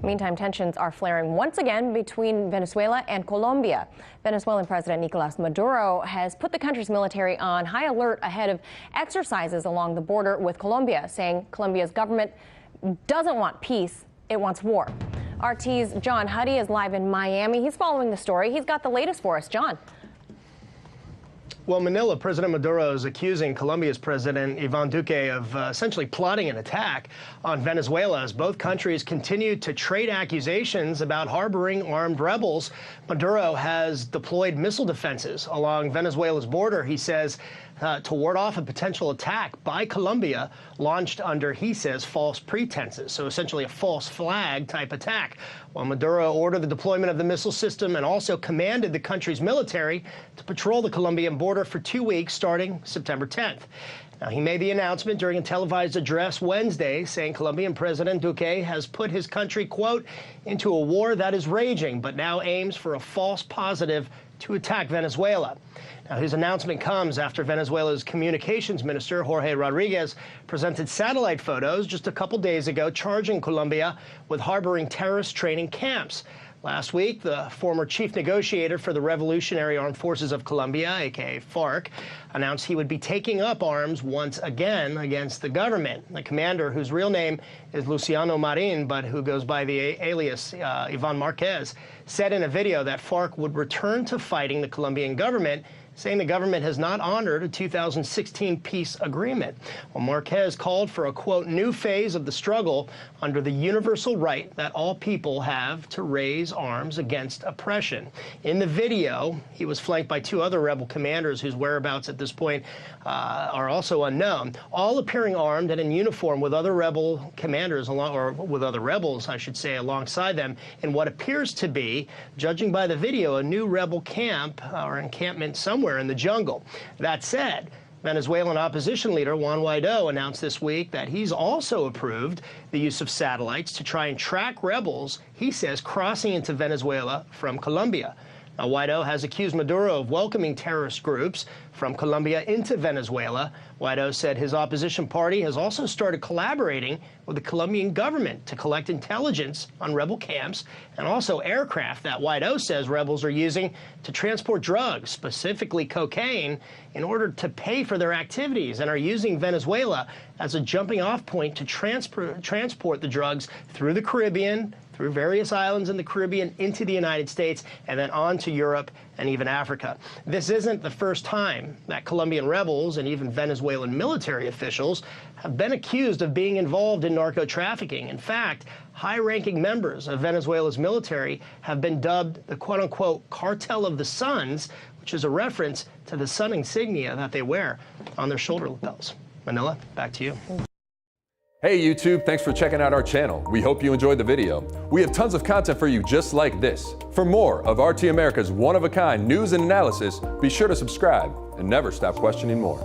Meantime, tensions are flaring once again between Venezuela and Colombia. Venezuelan President Nicolas Maduro has put the country's military on high alert ahead of exercises along the border with Colombia, saying Colombia's government doesn't want peace, it wants war. RT's John Huddy is live in Miami. He's following the story. He's got the latest for us. John. Well, Manila, President Maduro is accusing Colombia's President Iván Duque of essentially plotting an attack on Venezuela as both countries continue to trade accusations about harboring armed rebels. Maduro has deployed missile defenses along Venezuela's border, he says, to ward off a potential attack by Colombia launched under, he says, false pretenses. So essentially a false flag type attack. While Maduro ordered the deployment of the missile system and also commanded the country's military to patrol the Colombian border for 2 weeks starting September 10th. Now, he made the announcement during a televised address Wednesday, saying Colombian President Duque has put his country, quote, into a war that is raging, but now aims for a false positive to attack Venezuela. Now, his announcement comes after Venezuela's communications minister, Jorge Rodriguez, presented satellite photos just a couple days ago charging Colombia with harboring terrorist training camps. Last week, the former chief negotiator for the Revolutionary Armed Forces of Colombia, aka FARC, announced he would be taking up arms once again against the government. The commander, whose real name is Luciano Marin, but who goes by the alias Ivan Marquez, said in a video that FARC would return to fighting the Colombian government, saying the government has not honored a 2016 peace agreement. Well, Marquez called for a, quote, new phase of the struggle under the universal right that all people have to raise arms against oppression. In the video, he was flanked by two other rebel commanders whose whereabouts at this point are also unknown, all appearing armed and in uniform with other rebel commanders, or with other rebels, I should say, alongside them in what appears to be, judging by the video, a new rebel camp or encampment somewhere in the jungle. That said, Venezuelan opposition leader Juan Guaido announced this week that he's also approved the use of satellites to try and track rebels, he says, crossing into Venezuela from Colombia. Now, Guaido has accused Maduro of welcoming terrorist groups from Colombia into Venezuela. Guaido said his opposition party has also started collaborating with the Colombian government to collect intelligence on rebel camps and also aircraft that Guaido says rebels are using to transport drugs, specifically cocaine, in order to pay for their activities, and are using Venezuela as a jumping-off point to transport the drugs through the Caribbean, through various islands in the Caribbean into the United States, and then on to Europe and even Africa. This isn't the first time that Colombian rebels and even Venezuelan military officials have been accused of being involved in narco-trafficking. In fact, high-ranking members of Venezuela's military have been dubbed the quote-unquote cartel of the suns, which is a reference to the sun insignia that they wear on their shoulder lapels. Manila, back to you. Hey YouTube, thanks for checking out our channel. We hope you enjoyed the video. We have tons of content for you just like this. For more of RT America's one-of-a-kind news and analysis, be sure to subscribe and never stop questioning more.